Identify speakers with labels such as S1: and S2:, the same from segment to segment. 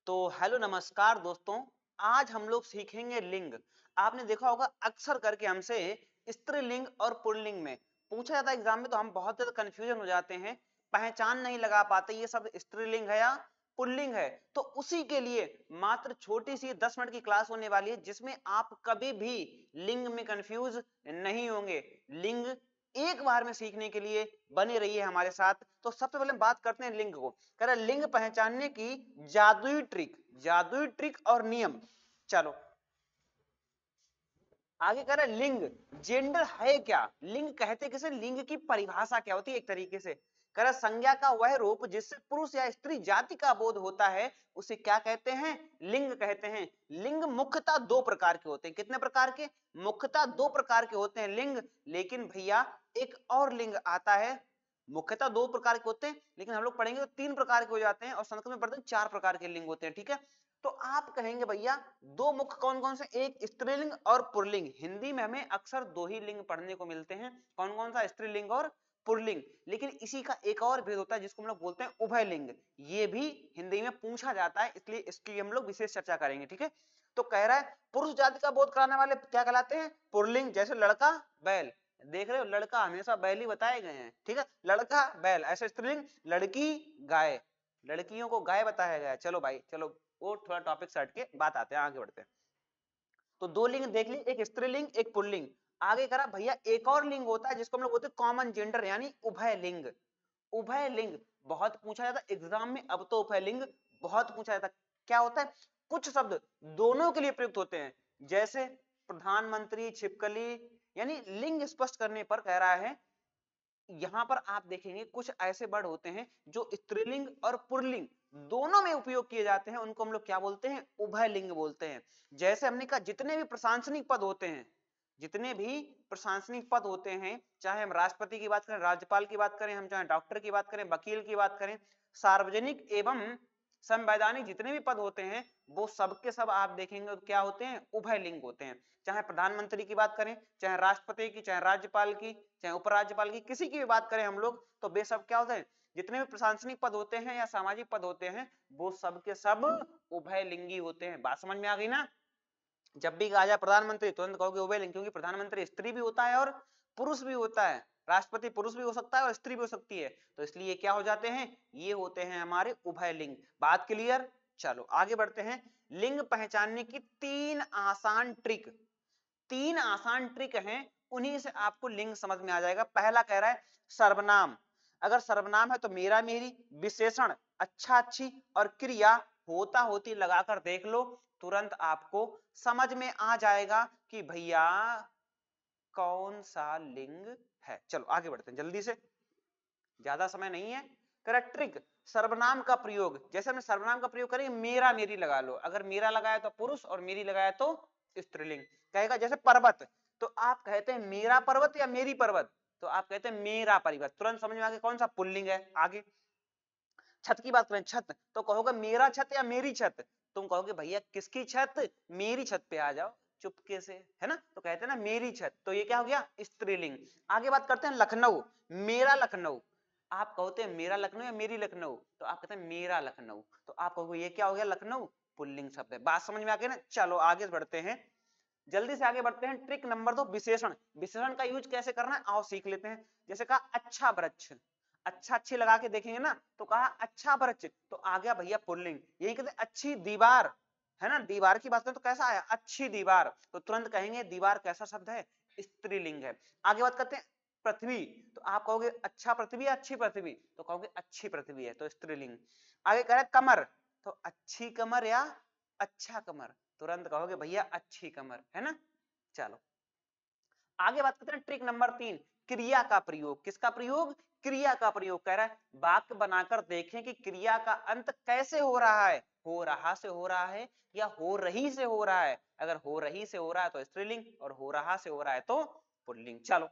S1: तो हेलो नमस्कार दोस्तों। आज हम लोग सीखेंगे लिंग। आपने देखा होगा अक्सर करके हमसे स्त्रीलिंग और पुल्लिंग में पूछा जाता है एग्जाम में, तो हम बहुत ज्यादा कंफ्यूजन हो जाते हैं, पहचान नहीं लगा पाते ये सब स्त्रीलिंग है या पुल्लिंग है। तो उसी के लिए मात्र छोटी सी 10 मिनट की क्लास होने वाली है जिसमें आप कभी भी लिंग में कंफ्यूज नहीं होंगे। लिंग एक बार में सीखने के लिए बने रहिए हमारे साथ। तो सबसे पहले हम बात करते हैं लिंग को। कह रहा है लिंग पहचानने की जादुई ट्रिक और नियम। चलो आगे कह रहा है लिंग जेंडर है क्या, लिंग कहते किसे, लिंग की परिभाषा क्या होती है एक तरीके से। कह रहा संज्ञा का वह रूप जिससे पुरुष या स्त्री जाति का बोध होता है उसे क्या कहते हैं, लिंग कहते हैं। लिंग मुख्यतः दो प्रकार के होते हैं। कितने प्रकार के, मुख्यतः दो प्रकार के होते हैं लिंग। लेकिन भैया एक और लिंग आता है, मुख्यतः दो प्रकार के होते हैं लेकिन हम लोग पढ़ेंगे तो 3 प्रकार के हो जाते हैं, और संस्कृत में पढ़ते हैं 4 प्रकार के लिंग होते हैं। ठीक है, तो आप कहेंगे भैया दो मुख्य कौन कौन से, एक स्त्रीलिंग और पुल्लिंग। हिंदी में हमें अक्सर दो ही लिंग पढ़ने को मिलते हैं, कौन कौन सा, स्त्रीलिंग और पुल्लिंग। लेकिन इसी का एक और भेद होता है जिसको हम लोग बोलते हैं उभय लिंग। ये भी हिंदी में पूछा जाता है, इसलिए इसकी हम लोग विशेष चर्चा करेंगे। ठीक है, तो कह रहा है पुरुष जाति का बोध कराने वाले क्या कहलाते हैं, पुल्लिंग। जैसे लड़का बैल, देख रहे हो लड़का हमेशा बैल ही बताए गए हैं। ठीक है, लड़का बैल। ऐसे स्त्रीलिंग लड़की गाय, लड़कियों को गाय बताया गया है। चलो भाई चलो, वो थोड़ा टॉपिक से हट के बात आते हैं, आगे बढ़ते हैं। तो दो लिंग देख ली, एक स्त्रीलिंग एक पुल्लिंग। आगे करा भैया एक और लिंग होता है जिसको हम लोग बोलते हैं कॉमन जेंडर यानी उभय लिंग। उभय लिंग बहुत पूछा जाता है एग्जाम में, अब तो उभय लिंग बहुत पूछा जाता है। क्या होता है, कुछ शब्द दोनों के लिए प्रयुक्त होते हैं, जैसे प्रधानमंत्री, छिपकली। यानी लिंग स्पष्ट करने पर कह रहा है, यहां पर आप देखेंगे कुछ ऐसे वर्ड होते हैं जो स्त्रीलिंग और पुल्लिंग दोनों में उपयोग किए जाते हैं, उनको हम लोग क्या बोलते हैं, उभय लिंग बोलते हैं। जैसे हमने कहा जितने भी प्रशासनिक पद होते हैं, जितने भी प्रशासनिक पद होते हैं, चाहे हम राष्ट्रपति की बात करें, राज्यपाल की बात करें, हम चाहे डॉक्टर की बात करें, वकील की बात करें, सार्वजनिक एवं संवैधानिक जितने भी पद होते हैं वो सबके सब आप देखेंगे तो क्या होते हैं, उभय लिंग होते हैं। चाहे प्रधानमंत्री की बात करें, चाहे राष्ट्रपति की, चाहे राज्यपाल की, चाहे उपराज्यपाल की, किसी की भी बात करें हम लोग, तो वे सब क्या होते हैं, जितने भी प्रशासनिक पद होते हैं या सामाजिक पद होते हैं वो सब के सब उभय लिंगी होते हैं। बात समझ में आ गई ना। जब भी कहा जाए प्रधानमंत्री तुरंत कहोगे उभय लिंग, क्योंकि प्रधानमंत्री स्त्री भी होता है और पुरुष भी होता है, राष्ट्रपति पुरुष भी हो सकता है और स्त्री भी हो सकती है, तो इसलिए क्या हो जाते हैं, ये होते हैं हमारे उभय लिंग। बात क्लियर। चलो आगे बढ़ते हैं। लिंग पहचानने की 3 आसान ट्रिक, 3 आसान ट्रिक हैं, उन्हीं से आपको लिंग समझ में आ जाएगा। पहला कह रहा है सर्वनाम। अगर सर्वनाम है तो मेरा मेरी, विशेषण अच्छा अच्छी, और क्रिया होता होती लगाकर देख लो, तुरंत आपको समझ में आ जाएगा कि भैया कौन सा लिंग है। चलो आगे बढ़ते हैं जल्दी से, ज्यादा समय नहीं है। करेक्ट ट्रिक, सर्वनाम का प्रयोग। जैसे हमने सर्वनाम का प्रयोग करेंगे, मेरा मेरी लगा लो, अगर मेरा लगाया तो पुरुष और मेरी लगाया तो स्त्रीलिंग। कहेगा जैसे पर्वत, तो आप कहते हैं मेरा पर्वत या मेरी पर्वत, तो आप कहते हैं मेरा पर्वत, तुरंत समझ में आ गया कौन सा पुल्लिंग है। आगे छत की बात करें, छत, तो कहोगे मेरा छत या मेरी छत, तुम कहोगे भैया किसकी छत, मेरी छत पे आ जाओ चुपके से, है ना, तो कहते हैं ना मेरी छत, तो ये क्या हो गया, स्त्रीलिंग। आगे बात करते हैं लखनऊ, मेरा लखनऊ। आप कहते हैं मेरा लखनऊ या मेरी लखनऊ, तो आप कहते हैं मेरा लखनऊ, तो आप कहोगे ये क्या हो गया, लखनऊ पुल्लिंग शब्द है। बात समझ में आ गई ना। चलो आगे बढ़ते हैं, जल्दी से आगे बढ़ते हैं। ट्रिक नंबर 2, विशेषण। विशेषण का यूज कैसे करना है आओ सीख लेते हैं। जैसे कहा अच्छा वृक्ष, अच्छा अच्छी लगा के देखेंगे ना, तो कहा अच्छा वृक्ष, तो आ गया भैया पुल्लिंग। यही कहते हैं अच्छी दीवार, है ना, दीवार की बात करें तो कैसा आया, अच्छी दीवार, तो तुरंत कहेंगे दीवार कैसा शब्द है, स्त्रीलिंग है। आगे बात करते हैं पृथ्वी, तो आप कहोगे अच्छा पृथ्वी या अच्छी पृथ्वी, तो कहोगे अच्छी पृथ्वी है, तो स्त्रीलिंग। आगे कह रहे कमर, तो अच्छी कमर या अच्छा कमर, तुरंत कहोगे भैया अच्छी कमर, है ना। चलो आगे बात करते हैं ट्रिक नंबर 3, क्रिया का प्रयोग। किसका प्रयोग, क्रिया का प्रयोग। कह रहा है वाक्य बनाकर देखें कि क्रिया का अंत कैसे हो रहा है, हो रहा से हो रहा है या हो रही से हो रहा है। अगर हो रही से हो रहा है तो स्त्रीलिंग, और हो रहा से हो रहा है तो पुल्लिंग। चलो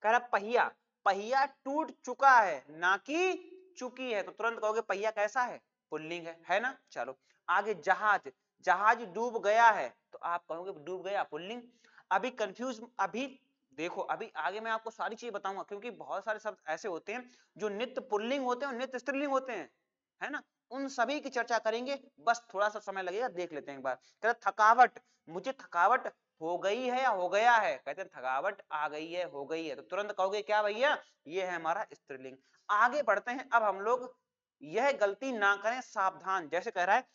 S1: कह रहा पहिया, पहिया टूट चुका है ना कि चुकी है, तो तुरंत कहोगे पहिया कैसा है, पुल्लिंग है ना। चलो आगे जहाज, जहाज डूब गया है, तो आप कहोगे डूब गया पुल्लिंग। अभी कंफ्यूज, अभी देखो अभी आगे मैं आपको सारी चीज बताऊंगा, क्योंकि बहुत सारे शब्द ऐसे होते हैं जो नित्य पुल्लिंग होते हैं और नित्य स्त्रीलिंग होते हैं, है ना। उन सभी की चर्चा करेंगे, बस थोड़ा सा समय लगेगा, देख लेते हैं एक बार। कहते थकावट, मुझे थकावट हो गई है या हो गया है, कहते हैं थकावट आ गई है, हो गई है, तो तुरंत कहोगे क्या भैया, ये है हमारा स्त्रीलिंग। आगे बढ़ते हैं, अब हम लोग यह गलती ना करें, सावधान। जैसे कह रहा है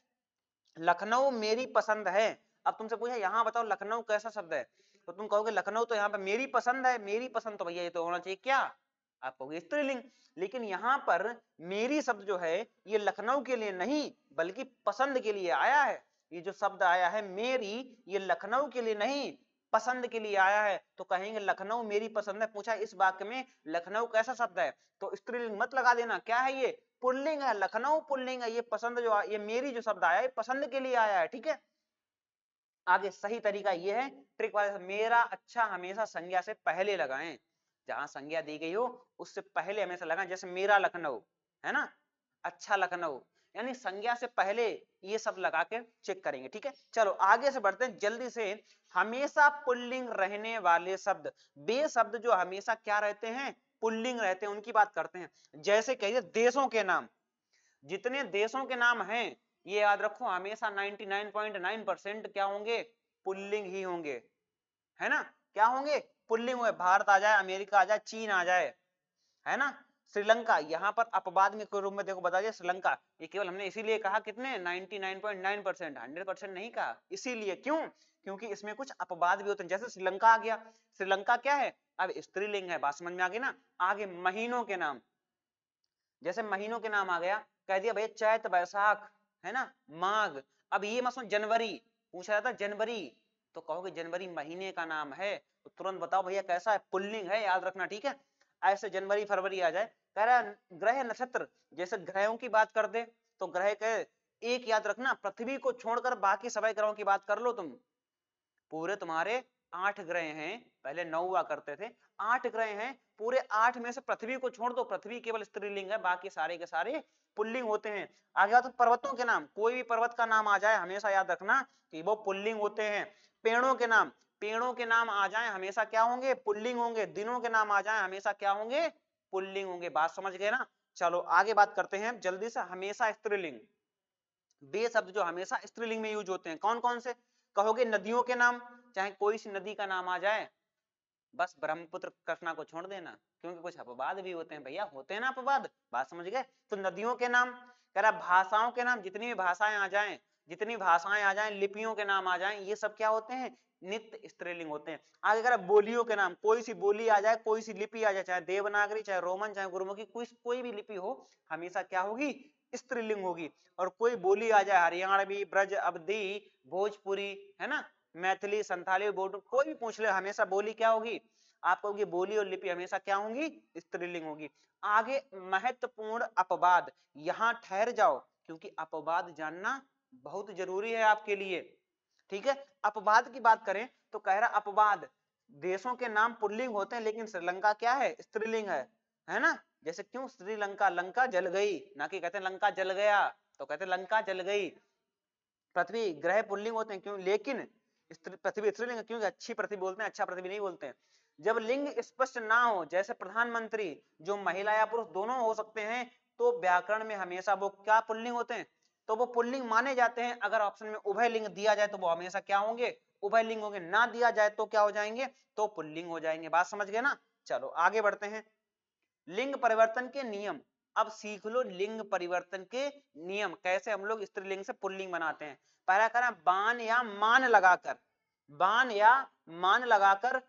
S1: लखनऊ मेरी पसंद है, अब तुमसे पूछा यहाँ बताओ लखनऊ कैसा शब्द है, तो तुम कहोगे लखनऊ तो यहाँ पे मेरी पसंद है, मेरी पसंद तो भैया ये तो होना चाहिए क्या, आप कहोगे स्त्रीलिंग। लेकिन यहाँ पर मेरी शब्द जो है ये लखनऊ के लिए नहीं बल्कि पसंद के लिए आया है। ये जो शब्द आया है मेरी, ये लखनऊ के लिए नहीं पसंद के लिए आया है, तो कहेंगे लखनऊ मेरी पसंद है। पूछा इस वाक्य में लखनऊ कैसा शब्द है, तो स्त्रीलिंग मत लगा देना, क्या है ये, पुल्लिंग है, लखनऊ पुल्लिंग है, ये पसंद जो ये मेरी जो शब्द आया है पसंद के लिए आया है, ठीक है। आगे सही तरीका ये है, ट्रिक वाले, मेरा अच्छा हमेशा संज्ञा से पहले लगाएं, जहां संज्ञा दी गई हो उससे पहले हमेशा लगाएं, जैसे मेरा लखनऊ है ना, अच्छा लखनऊ, यानी संज्ञा से पहले ये सब लगा के चेक करेंगे, ठीक है। चलो आगे से बढ़ते हैं जल्दी से। हमेशा पुल्लिंग रहने वाले शब्द, बे शब्द जो हमेशा क्या रहते हैं, पुल्लिंग रहते हैं, उनकी बात करते हैं। जैसे कहिए देशों के नाम, जितने देशों के नाम हैं ये याद रखो हमेशा 99.9% क्या होंगे, पुल्लिंग ही होंगे, है ना, क्या होंगे, पुल्लिंग होंगे। भारत आ जाए, अमेरिका आ जाए, चीन आ जाए, है ना, श्रीलंका, यहाँ पर अपवाद में रूप में देखो बता दिया श्रीलंका, ये केवल हमने इसीलिए कहा कितने 99.9%, 100% नहीं कहा, इसीलिए क्यों, क्योंकि इसमें कुछ अपवाद भी होते हैं। जैसे श्रीलंका आ गया, श्रीलंका क्या है, अब स्त्रीलिंग है, बात समझ में आ गई ना। आगे महीनों के नाम, जैसे महीनों के नाम आ गया, कह दिया भैया चैत बैसाख, है ना, माघ। अब ये मत जनवरी, पूछा जाता जनवरी, तो कहोगे जनवरी महीने का नाम है, तो तुरंत बताओ भैया कैसा है, पुल्लिंग है, याद रखना, ठीक है। ऐसे जनवरी फरवरी आ जाए। कह रहा ग्रह नक्षत्र, जैसे ग्रहों की बात कर दे तो ग्रह के एक याद रखना, पृथ्वी को छोड़कर बाकी सभी ग्रहों की बात कर लो तुम, पूरे तुम्हारे 8 ग्रह हैं, पहले 9 हुआ करते थे, 8 ग्रह हैं, पूरे 8 में से पृथ्वी को छोड़ दो, पृथ्वी केवल स्त्रीलिंग है, बाकी सारे के सारे पुल्लिंग होते हैं। आगे बात पर्वतों के नाम, कोई भी पर्वत का नाम आ जाए हमेशा याद रखना कि वो पुल्लिंग होते हैं। पेड़ों के नाम, पेड़ों के नाम आ जाए हमेशा क्या होंगे, पुल्लिंग होंगे। दिनों के नाम आ जाए हमेशा क्या होंगे, पुल्लिंग होंगे, बात समझ गए ना। चलो आगे बात करते हैं जल्दी से, हमेशा स्त्रीलिंग, बे शब्द जो हमेशा स्त्रीलिंग में यूज होते हैं कौन कौन से, कहोगे नदियों के नाम, चाहे कोई सी नदी का नाम आ जाए, बस ब्रह्मपुत्र कृष्णा को छोड़ देना, क्योंकि कुछ अपवाद भी होते हैं भैया, होते हैं ना अपवाद, बात समझ गए। तो नदियों के नाम, कह रहा भाषाओं के नाम, जितनी भी भाषाएं आ जाएं, जितनी भाषाएं आ जाएं, लिपियों के नाम आ जाएं, ये सब क्या होते हैं, नित्य स्त्रीलिंग होते हैं। आगे कह रहा बोलियों के नाम, कोई सी बोली आ जाए, कोई सी लिपि आ जाए, चाहे देवनागरी, चाहे रोमन, चाहे गुरुमुखी, कोई भी लिपि हो, हमेशा क्या होगी, स्त्रीलिंग होगी। और कोई बोली आ जाए, हरियाणवी, ब्रज, अवधी, भोजपुरी, है ना, मैथिली, संथाली, बोडो, कोई भी पूछ ले, हमेशा बोली क्या होगी, आप कहोगे बोली और लिपि हमेशा क्या होंगी, स्त्रीलिंग होगी। आगे महत्वपूर्ण अपवाद, यहां ठहर जाओ क्योंकि अपवाद जानना बहुत जरूरी है आपके लिए, ठीक है। अपवाद की बात करें तो कह रहा अपवाद, देशों के नाम पुल्लिंग होते हैं लेकिन श्रीलंका क्या है, स्त्रीलिंग है ना। जैसे क्यों, श्रीलंका, लंका जल गई, ना कि कहते हैं लंका जल गया, तो कहते हैं लंका जल गई। पृथ्वी, ग्रह पुल्लिंग होते हैं क्यों, लेकिन पृथ्वी स्त्रीलिंग, क्योंकि अच्छी पृथ्वी बोलते हैं, अच्छा पृथ्वी नहीं बोलते हैं। जब लिंग स्पष्ट ना हो, जैसे प्रधानमंत्री, जो महिला या पुरुष दोनों हो सकते हैं, तो व्याकरण में हमेशा वो क्या पुल्लिंग होते हैं, तो वो पुल्लिंग माने जाते हैं। अगर ऑप्शन में उभय लिंग दिया जाए तो वो हमेशा क्या होंगे, उभय लिंग होंगे, ना दिया जाए तो क्या हो जाएंगे, तो पुल्लिंग हो जाएंगे, बात समझ गए ना। चलो आगे बढ़ते हैं, लिंग परिवर्तन के नियम। अब सीख लो लिंग परिवर्तन के नियम, कैसे हम लोग स्त्रीलिंग से पुल्लिंग बनाते हैं। पहला करें बान या मान लगाकर, बान या मान लगाकर,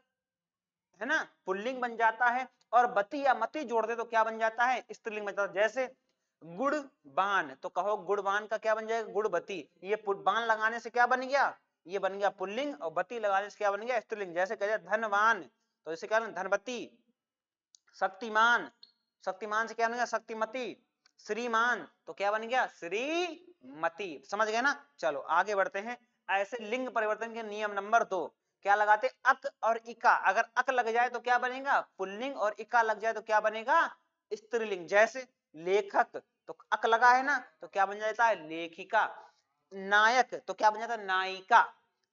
S1: है ना, पुल्लिंग बन जाता है। और बती या मती जोड़ दे तो क्या बन जाता है, स्त्रीलिंग बन जाता है। जैसे गुड़ बान, तो कहो गुड़बान का क्या बन जाएगा, गुड़बती, ये बान लगाने से क्या बन गया, ये बन गया पुल्लिंग, और बती लगाने से क्या बन गया, स्त्रीलिंग। जैसे कह धनवान, तो इसे क्या धनवती। शक्तिमान, शक्तिमान से क्या बन गया, शक्तिमती। श्रीमान, तो क्या बन गया, श्रीमती, समझ गए ना। चलो आगे बढ़ते हैं। ऐसे लिंग परिवर्तन के नियम नंबर 2, क्या लगाते, अक और इका, अगर अक लग जाए तो क्या बनेगा, पुल्लिंग, और इका लग जाए तो क्या बनेगा, स्त्रीलिंग। जैसे लेखक, तो अक लगा है ना, तो क्या बन जाता है, लेखिका। नायक, तो क्या बन जाता है, नायिका।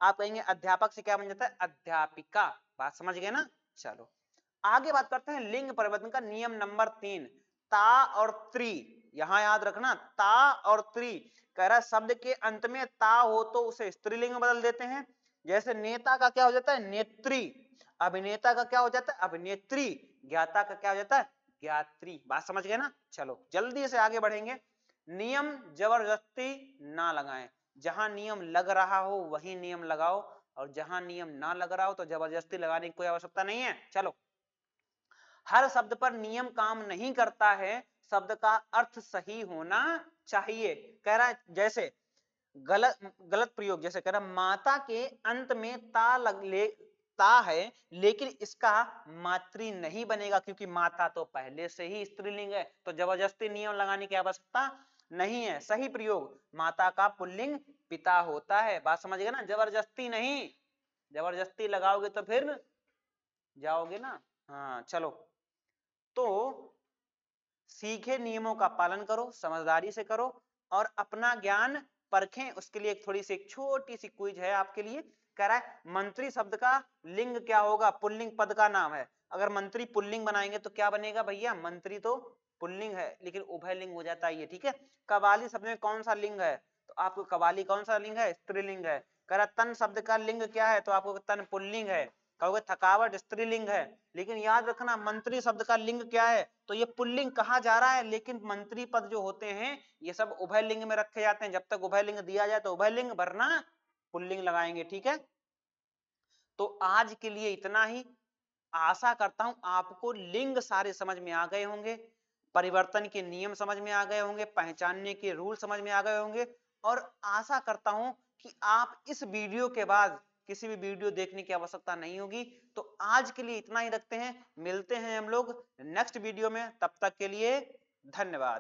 S1: आप कहेंगे अध्यापक से क्या बन जाता है, अध्यापिका, बात समझ गए ना। चलो आगे बात करते हैं लिंग परिवर्तन का नियम नंबर 3, ता और त्री, यहां याद रखना ता और त्री, कह रहा शब्द के अंत में ता हो तो उसे स्त्रीलिंग में बदल देते हैं। जैसे नेता का क्या हो जाता है नेत्री, अभिनेता का क्या हो जाता है अभिनेत्री, ज्ञाता का क्या हो जाता है ज्ञात्री। बात समझ गए ना। चलो जल्दी से आगे बढ़ेंगे। नियम जबरदस्ती ना लगाएं, जहां नियम लग रहा हो वही नियम लगाओ, और जहां नियम ना लग रहा हो तो जबरदस्ती लगाने की कोई आवश्यकता नहीं है। चलो, हर शब्द पर नियम काम नहीं करता है, शब्द का अर्थ सही होना चाहिए। कह रहा है जैसे गलत गलत प्रयोग, जैसे कह रहा माता के अंत में ता है, लेकिन इसका मातृ नहीं बनेगा क्योंकि माता तो पहले से ही स्त्रीलिंग है, तो जबरदस्ती नियम लगाने की आवश्यकता नहीं है। सही प्रयोग, माता का पुल्लिंग पिता होता है। बात समझ गए ना, जबरदस्ती नहीं, जबरदस्ती लगाओगे तो फिर जाओगे ना। हाँ चलो, तो सीखे नियमों का पालन करो, समझदारी से करो और अपना ज्ञान परखें। उसके लिए एक थोड़ी सी एक छोटी सी क्विज है आपके लिए। कह रहा है मंत्री शब्द का लिंग क्या होगा, पुल्लिंग पद का नाम है। अगर मंत्री पुल्लिंग बनाएंगे तो क्या बनेगा भैया, मंत्री तो पुल्लिंग है लेकिन उभयलिंग हो जाता है ये, ठीक है। कवाली शब्द में कौन सा लिंग है, तो आपको कवाली कौन सा लिंग है, स्त्रीलिंग है। कह रहा तन शब्द का लिंग क्या है, तो आपको तन पुल्लिंग है। कहोगे थकावट स्त्रीलिंग है, लेकिन याद रखना मंत्री शब्द का लिंग क्या है, तो ये पुल्लिंग कहा जा रहा है, लेकिन मंत्री पद जो होते हैं ये सब उभय लिंग में रखे जाते हैं। जब तक उभय लिंग दिया जाए तो उभय लिंग, वरना पुल्लिंग लगाएंगे, ठीक है। तो आज के लिए इतना ही। आशा करता हूं आपको लिंग सारे समझ में आ गए होंगे, परिवर्तन के नियम समझ में आ गए होंगे, पहचानने के रूल समझ में आ गए होंगे, और आशा करता हूं कि आप इस वीडियो के बाद किसी भी वीडियो देखने की आवश्यकता नहीं होगी। तो आज के लिए इतना ही रखते हैं, मिलते हैं हम लोग नेक्स्ट वीडियो में, तब तक के लिए धन्यवाद।